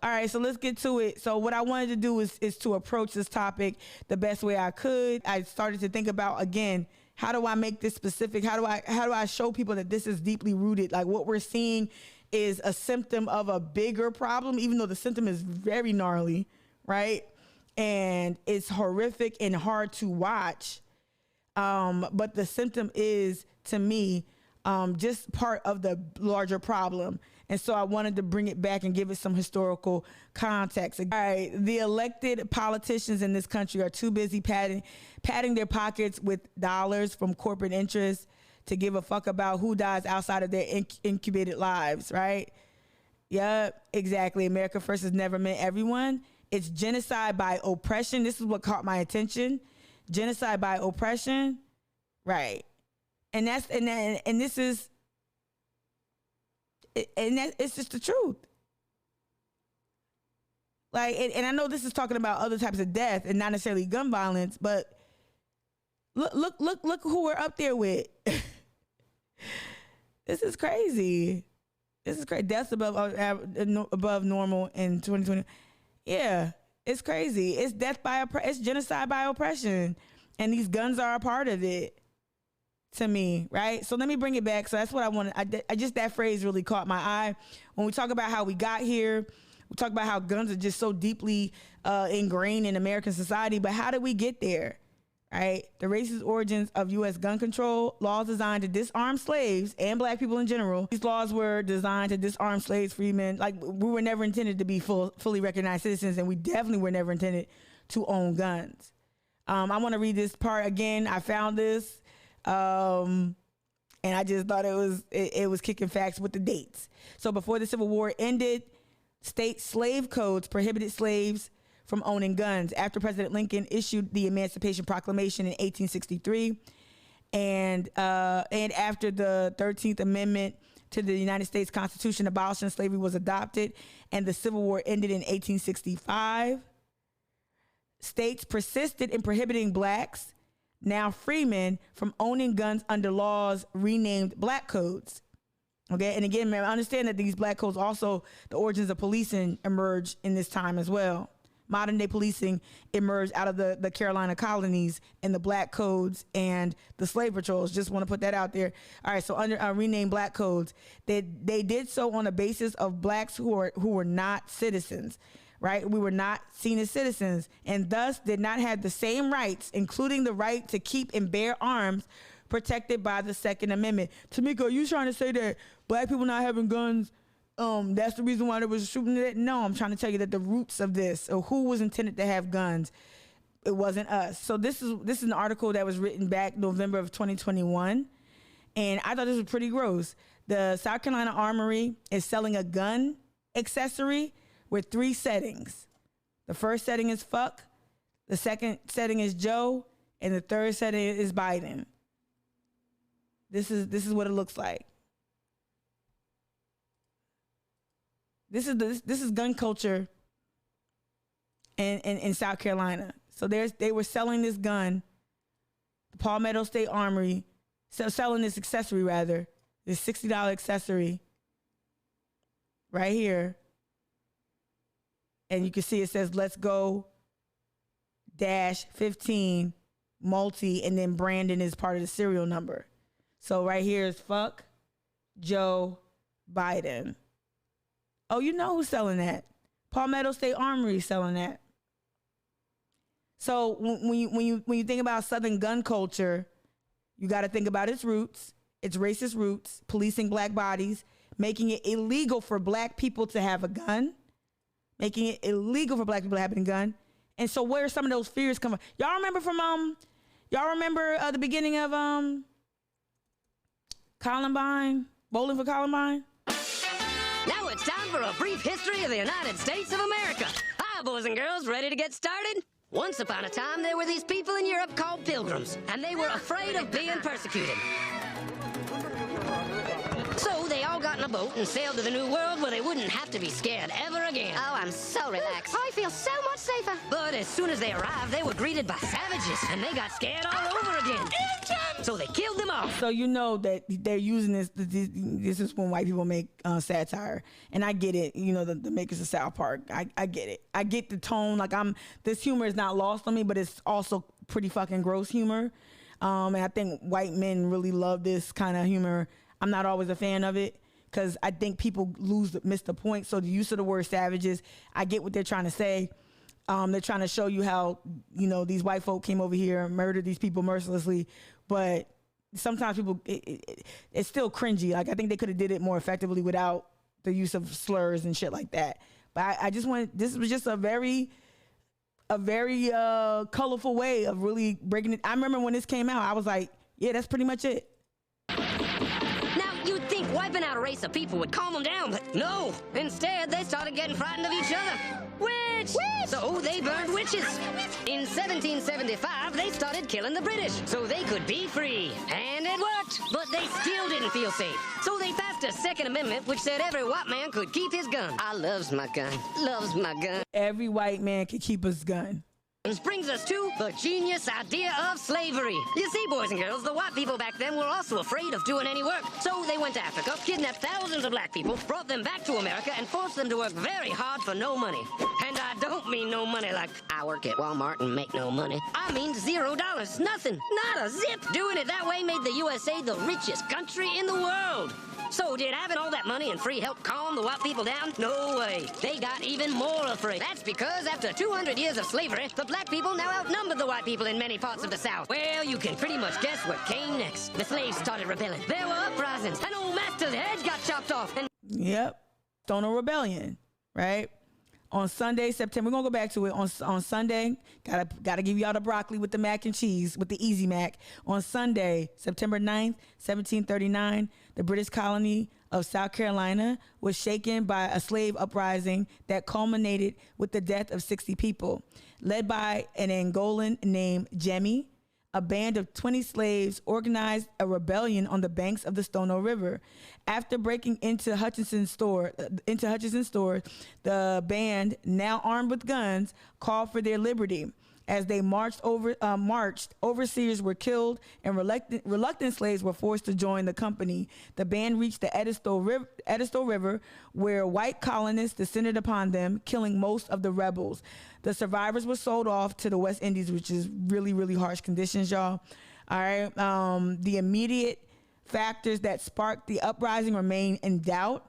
all right, so let's get to it. So what I wanted to do is to approach this topic the best way I could. I started to think about, again, how do I make this specific? How do I show people that this is deeply rooted? Like, what we're seeing is a symptom of a bigger problem, even though the symptom is very gnarly, right? And it's horrific and hard to watch. But the symptom is, to me, just part of the larger problem. And so I wanted to bring it back and give it some historical context. All right, the elected politicians in this country are too busy padding their pockets with dollars from corporate interests to give a fuck about who dies outside of their incubated lives, right? Yep, exactly. America First has never meant everyone. It's genocide by oppression. This is what caught my attention. Genocide by oppression, right? And this is, and that it's just the truth. Like, and I know this is talking about other types of death and not necessarily gun violence, but look who we're up there with. This is crazy. This is crazy. Deaths above normal in 2020. Yeah, it's crazy. It's it's genocide by oppression, and these guns are a part of it. To me, right? So let me bring it back. So that's what I wanted. I just, that phrase really caught my eye. When we talk about how we got here, we talk about how guns are just so deeply ingrained in American society, but how did we get there, right? The racist origins of U.S. gun control, laws designed to disarm slaves and black people in general. These laws were designed to disarm slaves, freemen. Like, we were never intended to be fully recognized citizens, and we definitely were never intended to own guns. I want to read this part again. I found this. And I just thought it was kicking facts with the dates. So before the Civil War ended, state slave codes prohibited slaves from owning guns. After President Lincoln issued the Emancipation Proclamation in 1863, and after the 13th Amendment to the United States Constitution, abolishing slavery was adopted, and the Civil War ended in 1865. States persisted in prohibiting blacks, now freemen, from owning guns under laws renamed black codes. Okay, and again, man, I understand that these black codes, also the origins of policing, emerged in this time as well. Modern day policing emerged out of the Carolina colonies and the black codes and the slave patrols. Just want to put that out there. All right, so under renamed black codes, they did so on the basis of blacks who were not citizens. Right? We were not seen as citizens and thus did not have the same rights, including the right to keep and bear arms protected by the Second Amendment. Tamika, are you trying to say that black people not having guns, that's the reason why they was shooting it? No, I'm trying to tell you that the roots of this, or who was intended to have guns, it wasn't us. So this is an article that was written back November of 2021. And I thought this was pretty gross. The South Carolina Armory is selling a gun accessory with 3 settings. The first setting is fuck, the second setting is Joe, and the third setting is Biden. This is what it looks like. This is gun culture in South Carolina. So they were selling this gun, the Palmetto State Armory, selling this accessory rather, this $60 accessory right here. And you can see it says, let's go -15 multi, and then Brandon is part of the serial number. So right here is fuck Joe Biden. Oh, you know who's selling that? Palmetto State Armory selling that. So when you think about Southern gun culture, you got to think about its roots, its racist roots, policing black bodies, making it illegal for black people to have a gun. Making it illegal for black people to have a gun. And so where are some of those fears coming from? Y'all remember the beginning of Columbine? Bowling for Columbine? Now it's time for a brief history of the United States of America. Hi, boys and girls, ready to get started? Once upon a time, there were these people in Europe called pilgrims, and they were afraid of being persecuted. So they all got in a boat and sailed to the New World where they wouldn't have to be scared ever again. Oh, I'm so relax. I feel so much safer. But as soon as they arrived, they were greeted by savages, and they got scared all over again. So they killed them all. So you know that they're using this. This is when white people make satire, and I get it. You know, the makers of South Park. I get it. I get the tone. Like this humor is not lost on me, but it's also pretty fucking gross humor. And I think white men really love this kind of humor. I'm not always a fan of it, because I think people miss the point. So the use of the word savages, I get what they're trying to say. They're trying to show you how, you know, these white folk came over here and murdered these people mercilessly. But sometimes people, it's still cringy. Like, I think they could have did it more effectively without the use of slurs and shit like that. But I just this was just a very colorful way of really breaking it. I remember when this came out, I was like, yeah, that's pretty much it. Now, you'd think wiping out a race of people would calm them down, but no. Instead, they started getting frightened of each other. Witch! So they burned witches. In 1775, they started killing the British so they could be free. And it worked, but they still didn't feel safe. So they passed a Second Amendment which said every white man could keep his gun. I loves my gun. Loves my gun. Every white man could keep his gun. This brings us to the genius idea of slavery. You see, boys and girls, the white people back then were also afraid of doing any work. So they went to Africa, kidnapped thousands of black people, brought them back to America, and forced them to work very hard for no money. And I don't mean no money like I work at Walmart and make no money. I mean $0. Nothing. Not a zip. Doing it that way made the USA the richest country in the world. So did having all that money and free help calm the white people down? No way. They got even more afraid. That's because after 200 years of slavery, the black people now outnumbered the white people in many parts of the South. Well, you can pretty much guess what came next. The slaves started rebelling. There were uprisings, and old master's heads got chopped off. And yep, Stono Rebellion, right? On Sunday, September, we're gonna go back to it. On Sunday, gotta give y'all the broccoli with the mac and cheese, with the Easy Mac. On Sunday, September 9th, 1739, the British colony of South Carolina was shaken by a slave uprising that culminated with the death of 60 people. Led by an Angolan named Jemmy, a band of 20 slaves organized a rebellion on the banks of the Stono River. After breaking into Hutchinson's store, the band, now armed with guns, called for their liberty. As they marched, overseers were killed, and reluctant slaves were forced to join the company. The band reached the Edisto River, where white colonists descended upon them, killing most of the rebels. The survivors were sold off to the West Indies, which is really, really harsh conditions, y'all. All right. The immediate factors that sparked the uprising remain in doubt.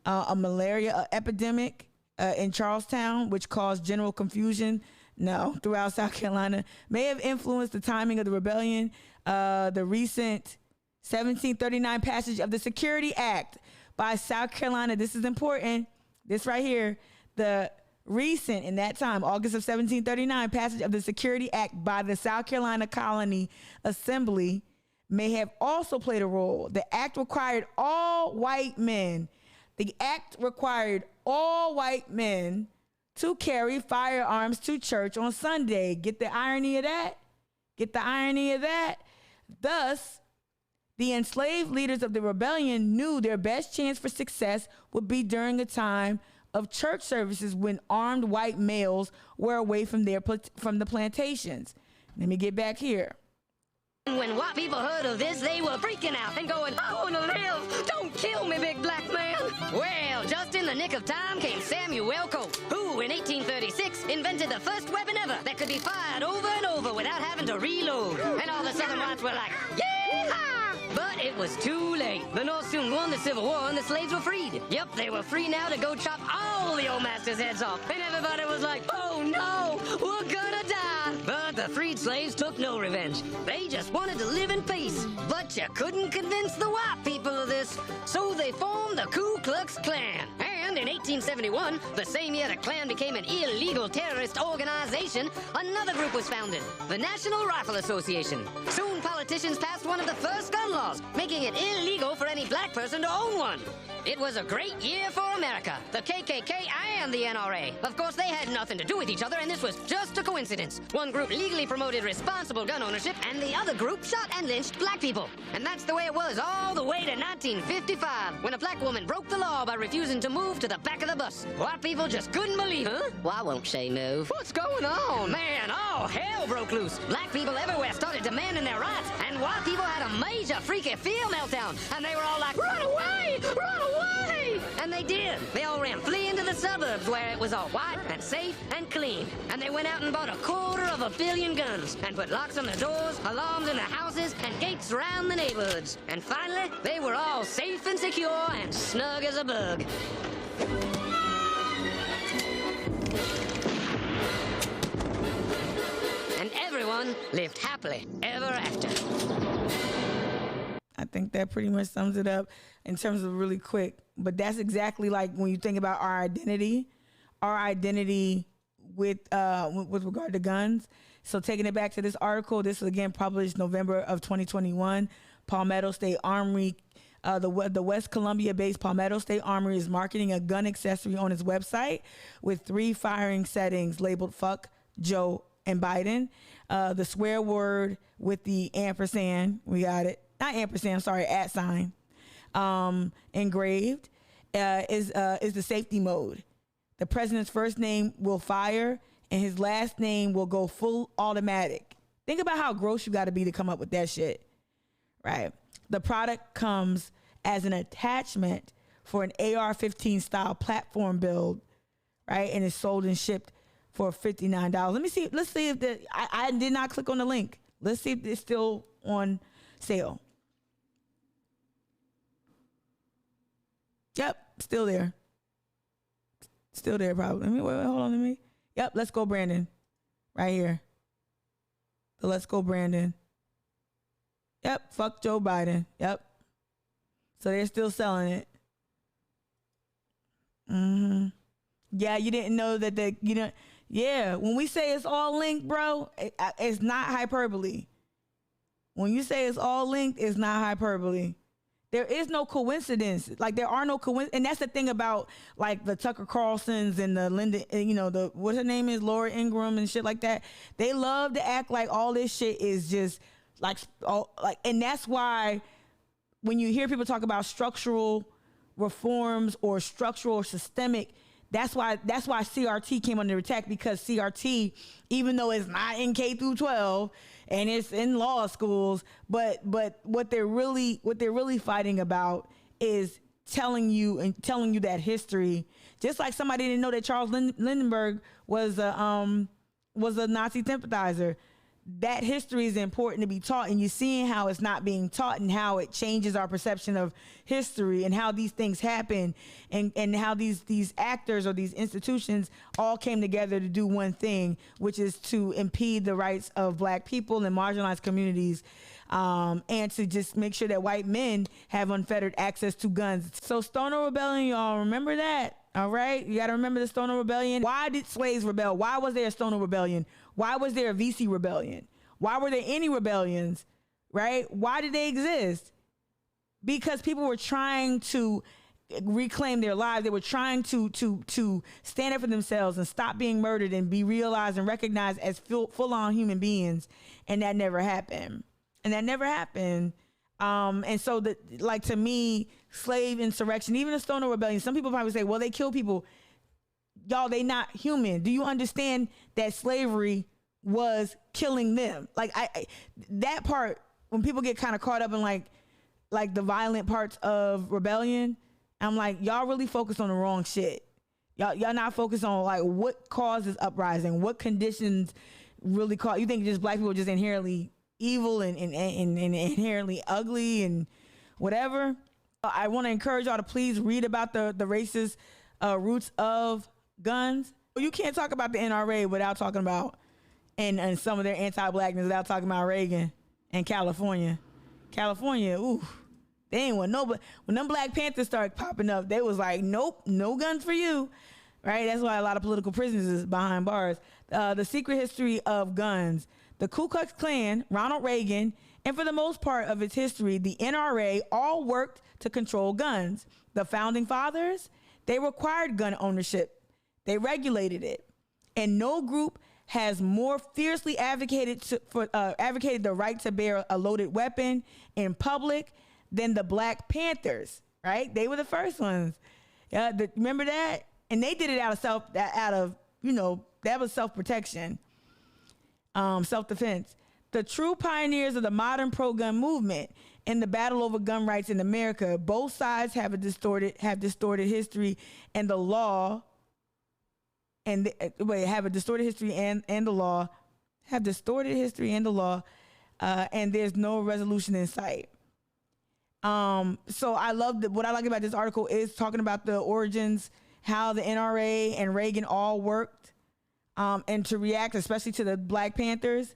A malaria epidemic in Charlestown, which caused general confusion throughout South Carolina, may have influenced the timing of the rebellion. The recent 1739 passage of the Security Act by South Carolina, this is important, this right here, the recent, in that time, August of 1739, passage of the Security Act by the South Carolina Colony Assembly may have also played a role. The act required all white men to carry firearms to church on Sunday. Get the irony of that? Thus, the enslaved leaders of the rebellion knew their best chance for success would be during a time of church services when armed white males were away from the plantations. Let me get back here. When white people heard of this, they were freaking out and going, I want to live. Don't kill me, big black man. Well, just in the nick of time came Samuel Colt, who in 1836 invented the first weapon ever that could be fired over and over without having to reload. And all the Southern whites were like, yeehaw! But it was too late. The North soon won the Civil War and the slaves were freed. Yep, they were free now to go chop all the old masters' heads off. And everybody was like, oh no, we're gonna die. But the freed slaves took no revenge. They just wanted to live in peace. But you couldn't convince the white people of this. So they formed the Ku Klux Klan. And in 1871, the same year the Klan became an illegal terrorist organization, another group was founded, the National Rifle Association. Soon politicians passed one of the first gun laws, making it illegal for any black person to own one. It was a great year for America, the KKK and the NRA. Of course, they had nothing to do with each other, and this was just a coincidence. One group legally promoted responsible gun ownership, and the other group shot and lynched black people. And that's the way it was all the way to 1955, when a black woman broke the law by refusing to move to the back of the bus. White people just couldn't believe it. Huh? Why won't Shay move? What's going on? Man, all hell broke loose. Black people everywhere started demanding their rights, and white people had a major freaky fear meltdown, and they were all like, run away! Run away! And they did. They all ran fleeing to the suburbs where it was all white and safe and clean. And they went out and bought 250 million guns and put locks on the doors, alarms in the houses, and gates around the neighborhoods. And finally, they were all safe and secure and snug as a bug. And everyone lived happily ever after. I think that pretty much sums it up in terms of really quick. But that's exactly like when you think about our identity with regard to guns. So taking it back to this article, this was again published November of 2021. Palmetto State Armory, the West Columbia-based Palmetto State Armory is marketing a gun accessory on its website with 3 firing settings labeled "Fuck Joe and Biden." The swear word with the ampersand, we got it. Not ampersand, sorry, at sign, engraved, is the safety mode. The president's first name will fire, and his last name will go full automatic. Think about how gross you got to be to come up with that shit, right? The product comes as an attachment for an AR-15 style platform build, right? And it's sold and shipped for $59. Let me see. Let's see if I did not click on the link. Let's see if it's still on sale. Yep, still there. Still there, probably. Wait, hold on, let me. Yep, Let's Go Brandon. Right here. The Let's Go Brandon. Yep, fuck Joe Biden. Yep. So they're still selling it. Mm-hmm. Yeah, you didn't know that yeah, when we say it's all linked, bro, it's not hyperbole. When you say it's all linked, it's not hyperbole. There is no coincidence. Like, there are no coincidence. And that's the thing about, like, the Tucker Carlsons and the Linda, what her name is, Laura Ingraham and shit like that. They love to act like all this shit is just, and that's why when you hear people talk about structural reforms or structural or systemic, that's why CRT came under attack, because CRT, even though it's not in K through 12 and it's in law schools, but what they're really fighting about is telling you that history. Just like somebody didn't know that Charles Lindbergh was a Nazi sympathizer. That history is important to be taught, and you're seeing how it's not being taught and how it changes our perception of history and how these things happen, and how these actors or these institutions all came together to do one thing, which is to impede the rights of Black people and marginalized communities, and to just make sure that white men have unfettered access to guns. So Stono Rebellion, y'all remember that? All right, you got to remember the Stono Rebellion. Why did slaves rebel? Why was there a Stono Rebellion? Why was there a VC Rebellion? Why were there any rebellions, right? Why did they exist? Because people were trying to reclaim their lives. They were trying to stand up for themselves and stop being murdered and be realized and recognized as full-on human beings. And that never happened. And so to me, slave insurrection, even the Stono Rebellion, some people probably say, well, they kill people. Y'all, they not human. Do you understand that slavery was killing them? Like, that part, when people get kind of caught up in like the violent parts of rebellion, I'm like, y'all really focused on the wrong shit. Y'all not focused on like what causes uprising, what conditions really cause. You think just Black people are just inherently evil and inherently ugly and whatever. I want to encourage y'all to please read about the racist roots of guns. You can't talk about the NRA without talking about and some of their anti-Blackness without talking about Reagan and California. Ooh, they ain't want no. But when them Black Panthers started popping up, they was like, nope, no guns for you. Right? That's why a lot of political prisoners is behind bars. The secret history of guns. The Ku Klux Klan, Ronald Reagan, and for the most part of its history, the NRA all worked to control guns. The founding fathers, they required gun ownership. They regulated it. And no group has more fiercely advocated the right to bear a loaded weapon in public than the Black Panthers, right? They were the first ones. Yeah, remember that? And they did it out of that was self-protection, self-defense. The true pioneers of the modern pro-gun movement in the battle over gun rights in America, both sides have distorted history and the law, and have distorted history and the law, and there's no resolution in sight. So I love what I like about this article is talking about the origins, how the NRA and Reagan all worked, and to react, especially to the Black Panthers.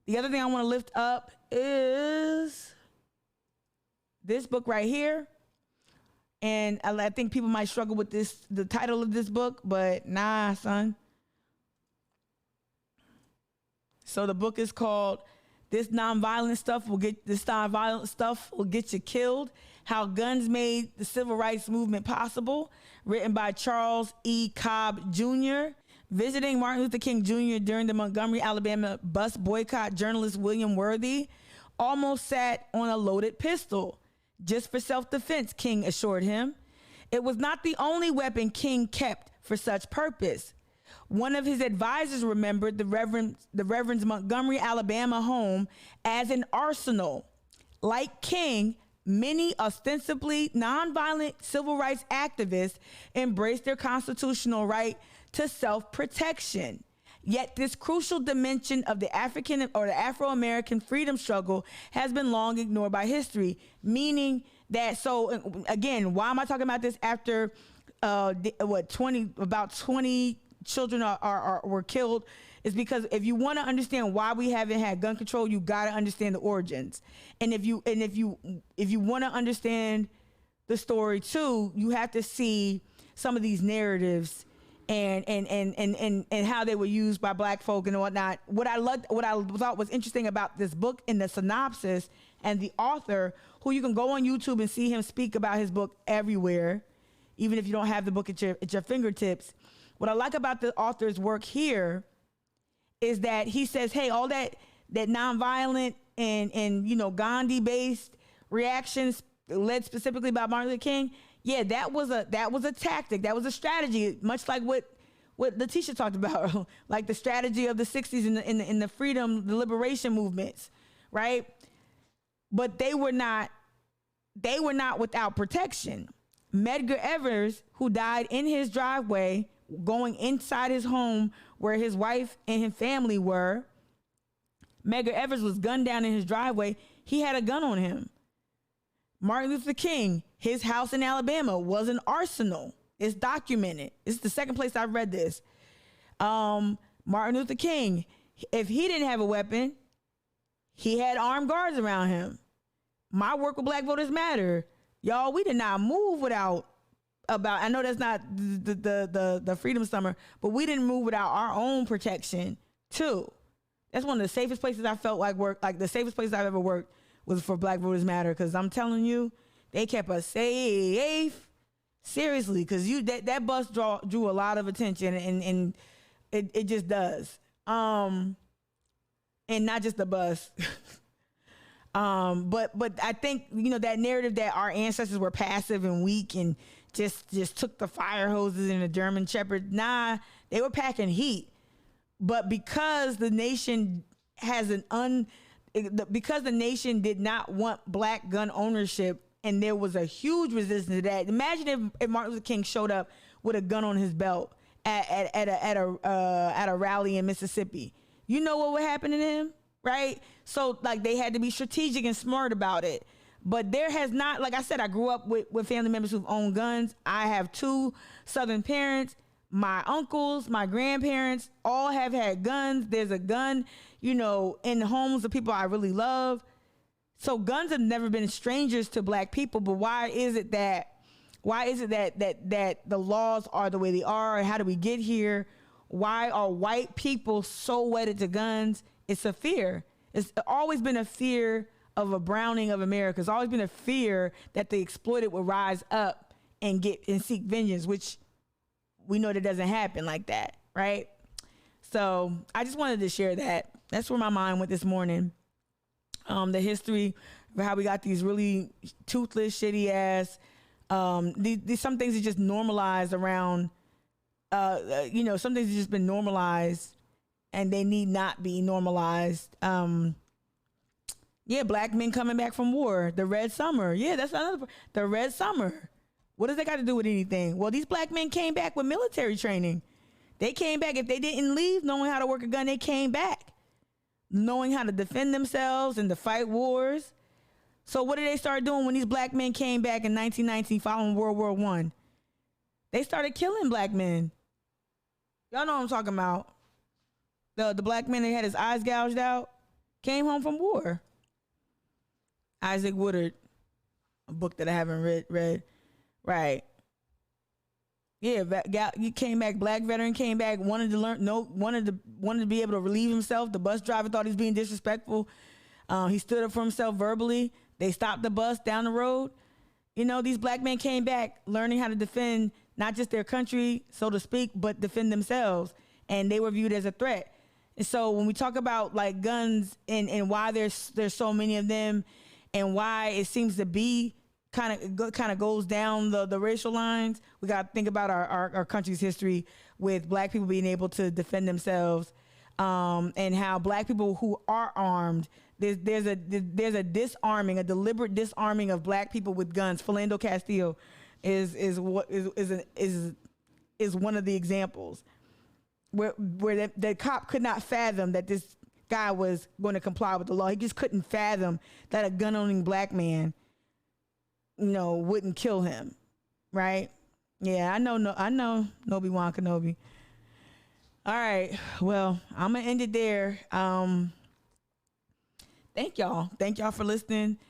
The other thing I want to lift up is this book right here. And I think people might struggle with the title of this book, but nah, son. So the book is called This Nonviolent Stuff Will Get You Killed: How Guns Made the Civil Rights Movement Possible, written by Charles E. Cobb Jr. Visiting Martin Luther King Jr. during the Montgomery, Alabama bus boycott, journalist William Worthy almost sat on a loaded pistol just for self-defense, King assured him. It was not the only weapon King kept for such purpose. One of his advisors remembered the Reverend's Montgomery, Alabama home as an arsenal. Like King, many ostensibly nonviolent civil rights activists embraced their constitutional right to self-protection. Yet this crucial dimension of the African or the Afro-American freedom struggle has been long ignored by history, meaning that, so again, why am I talking about this after about 20 children were killed? Is because if you want to understand why we haven't had gun control, you got to understand the origins. And if you want to understand the story too, you have to see some of these narratives and how they were used by Black folk and whatnot. What I thought was interesting about this book in the synopsis and the author, who you can go on YouTube and see him speak about his book everywhere, even if you don't have the book at your fingertips. What I like about the author's work here is that he says, hey, all that nonviolent and Gandhi-based reactions led specifically by Martin Luther King, yeah, that was a tactic, that was a strategy, much like what Letitia talked about, like the strategy of the 60s in the freedom, the liberation movements, right? But they were not without protection. Medgar Evers, who died in his driveway, going inside his home where his wife and his family were, Medgar Evers was gunned down in his driveway. He had a gun on him. Martin Luther King, his house in Alabama was an arsenal. It's documented. It's the second place I've read this. Martin Luther King, if he didn't have a weapon, he had armed guards around him. My work with Black Voters Matter, y'all, we did not move I know that's not the Freedom Summer, but we didn't move without our own protection too. That's one of the safest places I felt like the safest place I've ever worked was for Black Voters Matter, because I'm telling you, they kept us safe. Seriously, because that bus drew a lot of attention, and it just does. And not just the bus. But I think, that narrative that our ancestors were passive and weak and just took the fire hoses and the German Shepherd. Nah, they were packing heat. But because the nation because the nation did not want Black gun ownership, and there was a huge resistance to that. Imagine if Martin Luther King showed up with a gun on his belt at a rally in Mississippi. You know what would happen to him, right? So they had to be strategic and smart about it. But there has not, like I said, I grew up with family members who've owned guns. I have 2 Southern parents. My uncles, my grandparents all have had guns. There's a gun, in the homes of people I really love. So guns have never been strangers to Black people. But why is it that the laws are the way they are? And how do we get here? Why are white people so wedded to guns? It's a fear. It's always been a fear of a browning of America. It's always been a fear that the exploited will rise up and seek vengeance, which we know that doesn't happen like that, right? So I just wanted to share that. That's where my mind went this morning. The history of how we got these really toothless, shitty ass These some things are just normalized around. Some things have just been normalized, and they need not be normalized. Black men coming back from war, the Red Summer. Yeah, that's another. The Red Summer. What does that got to do with anything? Well, these black men came back with military training. They came back. If they didn't leave knowing how to work a gun, they came back knowing how to defend themselves and to fight wars. So what did they start doing when these black men came back in 1919 following World War I? They started killing black men. Y'all know what I'm talking about. The black man that had his eyes gouged out came home from war. Isaac Woodard, a book that I haven't read. Right. Yeah, he came back. Black veteran came back. Wanted to learn. Wanted to be able to relieve himself. The bus driver thought he was being disrespectful. He stood up for himself verbally. They stopped the bus down the road. These black men came back learning how to defend not just their country, so to speak, but defend themselves. And they were viewed as a threat. And so when we talk about like guns and why there's so many of them, and why it seems to be kind of goes down the racial lines, we got to think about our country's history with black people being able to defend themselves, and how black people who are armed, there's a disarming, a deliberate disarming of black people with guns. Philando Castile is one of the examples where the cop could not fathom that this guy was going to comply with the law. He just couldn't fathom that a gun-owning black man, wouldn't kill him, right? Yeah, I know Obi-Wan Kenobi. All right, well, I'm gonna end it there. Thank y'all for listening.